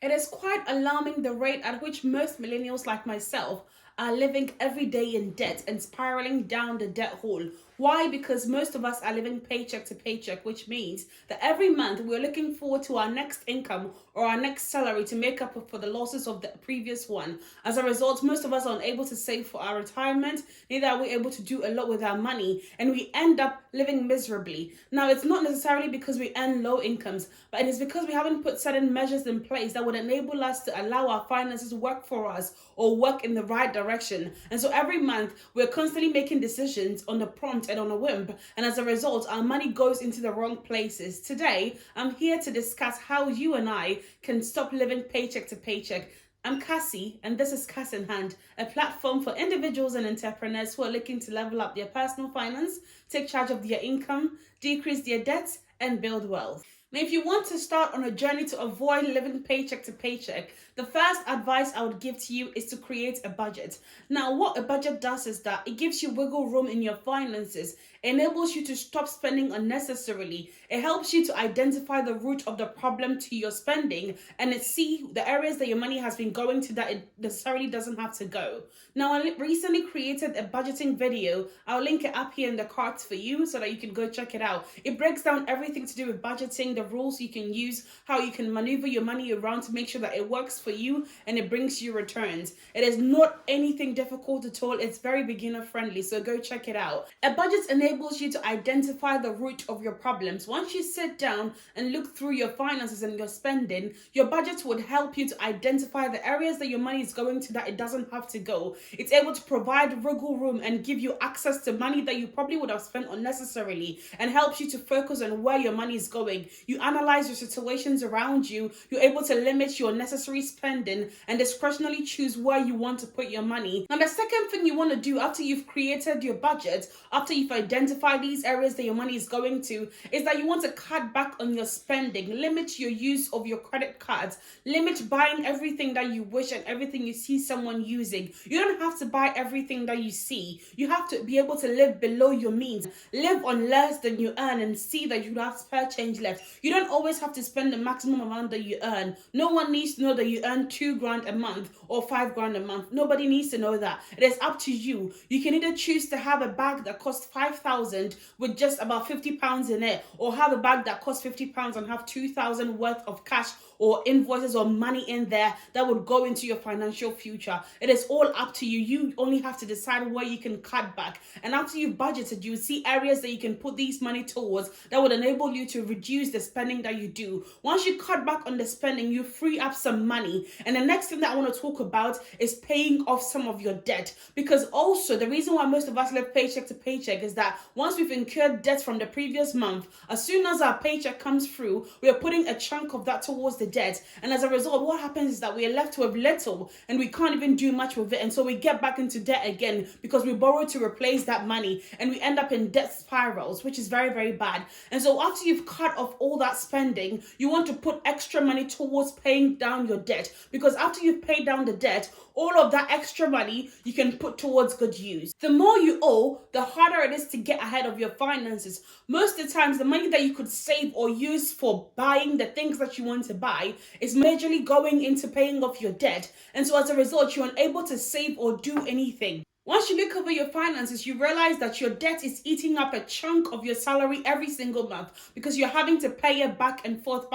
It is quite alarming the rate at which most millennials like myself are living every day in debt and spiraling down the debt hole. Why? Because most of us are living paycheck to paycheck, which means that every month we're looking forward to our next income or our next salary to make up for the losses of the previous one. As a result, most of us are unable to save for our retirement, neither are we able to do a lot with our money, and we end up living miserably. Now, it's not necessarily because we earn low incomes, but it is because we haven't put certain measures in place that would enable us to allow our finances to work for us or work in the right direction. And so every month we're constantly making decisions on the prompt and on a whim, and as a result our money goes into the wrong places. Today I'm here to discuss how you and I can stop living paycheck to paycheck. I'm Cassie, and this is Cash in Hand, a platform for individuals and entrepreneurs who are looking to level up their personal finance, take charge of their income, decrease their debts, and build wealth. Now, if you want to start on a journey to avoid living paycheck to paycheck, the first advice I would give to you is to create a budget. Now, what a budget does is that it gives you wiggle room in your finances, enables you to stop spending unnecessarily. It helps you to identify the root of the problem to your spending and see the areas that your money has been going to that it necessarily doesn't have to go. Now, I recently created a budgeting video. I'll link it up here in the cards for you so that you can go check it out. It breaks down everything to do with budgeting, the rules you can use, how you can maneuver your money around to make sure that it works for you and it brings you returns. It is not anything difficult at all. It's very beginner friendly, so go check it out. A budget enables you to identify the root of your problems. Once you sit down and look through your finances and your spending, your budget would help you to identify the areas that your money is going to that it doesn't have to go. It's able to provide wiggle room and give you access to money that you probably would have spent unnecessarily, and helps you to focus on where your money is going. You analyze your situations around you, you're able to limit your necessary spending and discretionally choose where you want to put your money. And the second thing you want to do after you've created your budget, after you've identified these areas that your money is going to, is that you want to cut back on your spending. Limit your use of your credit cards. Limit buying everything that you wish and everything you see someone using. You don't have to buy everything that you see. You have to be able to live below your means. Live on less than you earn and see that you have spare change left. You don't always have to spend the maximum amount that you earn. No one needs to know that you earn $2,000 a month or $5,000 a month. Nobody needs to know that. It is up to you. You can either choose to have a bag that costs 5,000 with just about £50 in it, or have a bag that costs £50 and have 2,000 worth of cash or invoices or money in there that would go into your financial future. It is all up to you. You only have to decide where you can cut back. And after you've budgeted, you see areas that you can put these money towards that would enable you to reduce the spending that you do. Once you cut back on the spending, you free up some money. And the next thing that I want to talk about is paying off some of your debt. Because also the reason why most of us live paycheck to paycheck is that once we've incurred debt from the previous month, as soon as our paycheck comes through, we are putting a chunk of that towards the debt. And as a result, what happens is that we are left with little and we can't even do much with it. And so we get back into debt again because we borrowed to replace that money, and we end up in debt spirals, which is very, very bad. And so after you've cut off all that spending, you want to put extra money towards paying down your debt, because after you've paid down the debt, all of that extra money you can put towards good use. The more you owe, the harder it is to get ahead of your finances. Most of the times, the money that you could save or use for buying the things that you want to buy is majorly going into paying off your debt. And so as a result, you're unable to save or do anything. Once you look over your finances, you realize that your debt is eating up a chunk of your salary every single month because you're having to pay it back and forth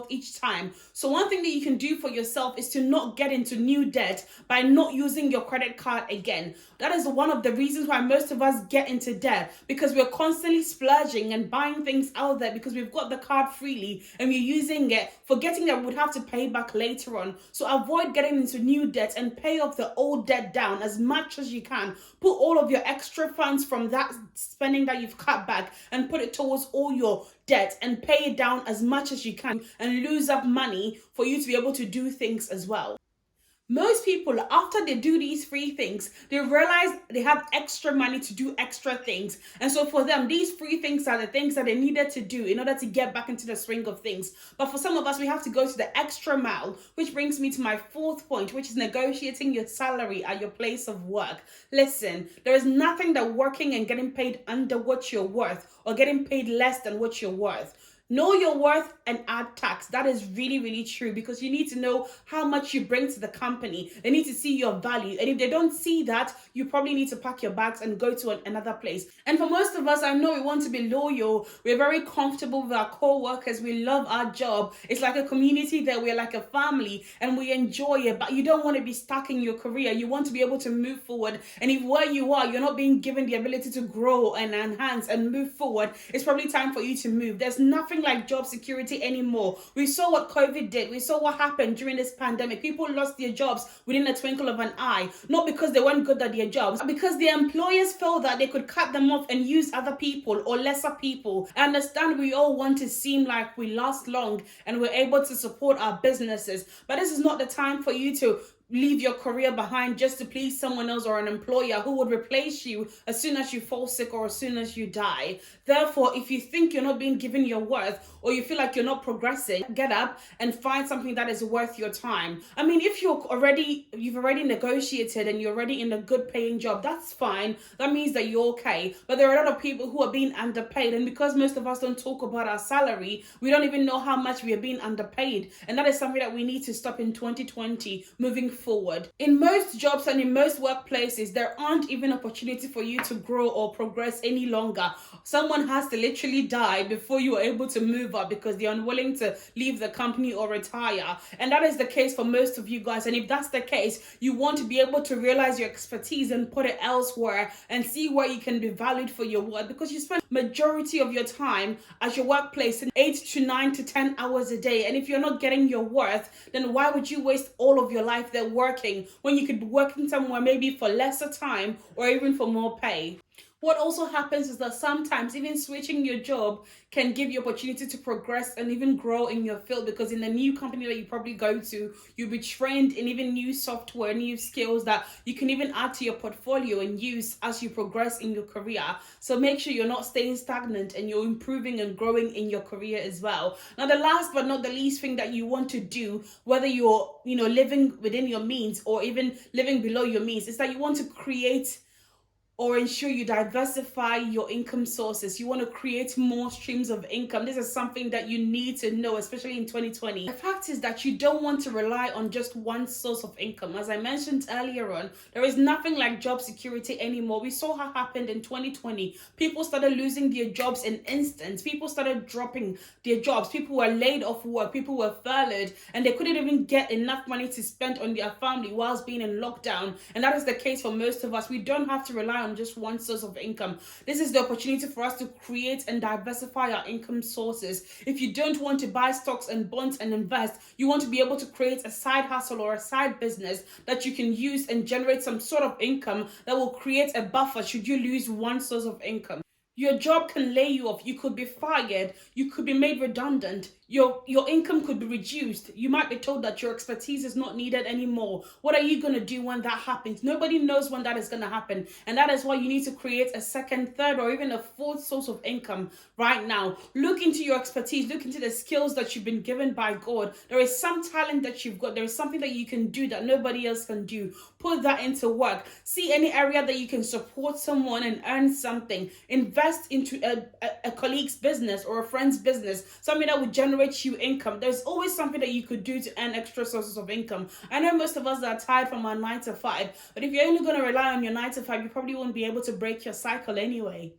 each time. So one thing that you can do for yourself is to not get into new debt by not using your credit card again. That is one of the reasons why most of us get into debt, because we're constantly splurging and buying things out there because we've got the card freely and we're using it, forgetting that we would have to pay back later on. So avoid getting into new debt and pay off the old debt down as much as you can. Put all of your extra funds from that spending that you've cut back and put it towards all your debt and pay it down as much as you can, and lose up money for you to be able to do things as well. Most people, after they do these free things, they realize they have extra money to do extra things. And so for them, these free things are the things that they needed to do in order to get back into the swing of things. But for some of us, we have to go to the extra mile, which brings me to my fourth point, which is negotiating your salary at your place of work. Listen, there is nothing that working and getting paid under what you're worth or getting paid less than what you're worth. Know your worth and add tax. That is really, really true, because you need to know how much you bring to the company. They need to see your value. And if they don't see that, you probably need to pack your bags and go to another place. And for most of us, I know we want to be loyal. We're very comfortable with our co-workers. We love our job. It's like a community there. We're like a family and we enjoy it. But you don't want to be stuck in your career. You want to be able to move forward. And if where you are, you're not being given the ability to grow and enhance and move forward, it's probably time for you to move. There's nothing like job security anymore. We saw what COVID did. We saw what happened during this pandemic. People lost their jobs within a twinkle of an eye, not because they weren't good at their jobs, but because the employers felt that they could cut them off and use other people or lesser people. I understand we all want to seem like we last long and we're able to support our businesses, but this is not the time for you to leave your career behind just to please someone else or an employer who would replace you as soon as you fall sick or as soon as you die. Therefore, if you think you're not being given your worth or you feel like you're not progressing, get up and find something that is worth your time. I mean, if you've already negotiated and you're already in a good paying job, that's fine. That means that you're okay. But there are a lot of people who are being underpaid, and because most of us don't talk about our salary, we don't even know how much we are being underpaid. And that is something that we need to stop in 2020 moving forward. In most jobs and in most workplaces, there aren't even opportunity for you to grow or progress any longer. Someone has to literally die before you are able to move up because they're unwilling to leave the company or retire. And that is the case for most of you guys. And if that's the case, you want to be able to realize your expertise and put it elsewhere and see where you can be valued for your work, because you spend majority of your time at your workplace in 8 to 9 to 10 hours a day. And if you're not getting your worth, then why would you waste all of your life there working when you could be working somewhere maybe for lesser time or even for more pay? What also happens is that sometimes even switching your job can give you opportunity to progress and even grow in your field, because in the new company that you probably go to, you'll be trained in even new software, new skills that you can even add to your portfolio and use as you progress in your career. So make sure you're not staying stagnant and you're improving and growing in your career as well. Now, the last but not the least thing that you want to do, whether you're living within your means or even living below your means, is that you want to create or ensure you diversify your income sources. You want to create more streams of income. This is something that you need to know, especially in 2020. The fact is that you don't want to rely on just one source of income. As I mentioned earlier on, there is nothing like job security anymore. We saw what happened in 2020. People started losing their jobs in instants. People started dropping their jobs. People were laid off work. People were furloughed, and they couldn't even get enough money to spend on their family whilst being in lockdown. And that is the case for most of us. We don't have to rely on just one source of income. This is the opportunity for us to create and diversify our income sources. If you don't want to buy stocks and bonds and invest, you want to be able to create a side hustle or a side business that you can use and generate some sort of income that will create a buffer should you lose one source of income. Your job can lay you off. You could be fired. You could be made redundant. Your income could be reduced. You might be told that your expertise is not needed anymore. What are you going to do when that happens? Nobody knows when that is going to happen. And that is why you need to create a second, third, or even a fourth source of income right now. Look into your expertise. Look into the skills that you've been given by God. There is some talent that you've got. There is something that you can do that nobody else can do. Put that into work. See any area that you can support someone and earn something. Invest into a colleague's business or a friend's business, something that would generate you income. There's always something that you could do to earn extra sources of income. I know most of us are tired from our 9 to 5, but if you're only going to rely on your 9 to 5, you probably won't be able to break your cycle anyway.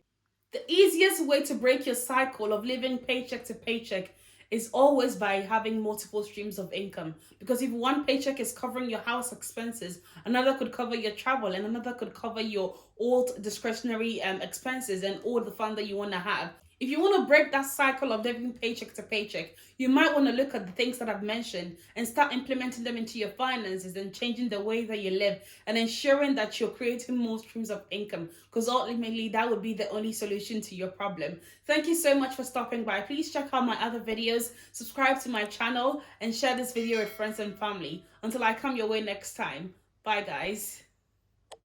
The easiest way to break your cycle of living paycheck to paycheck is always by having multiple streams of income. Because if one paycheck is covering your house expenses, another could cover your travel, and another could cover your old discretionary expenses and all the fun that you want to have. If you want to break that cycle of living paycheck to paycheck, you might want to look at the things that I've mentioned and start implementing them into your finances and changing the way that you live and ensuring that you're creating more streams of income, because ultimately that would be the only solution to your problem. Thank you so much for stopping by. Please check out my other videos, subscribe to my channel, and share this video with friends and family. Until I come your way next time. Bye, guys.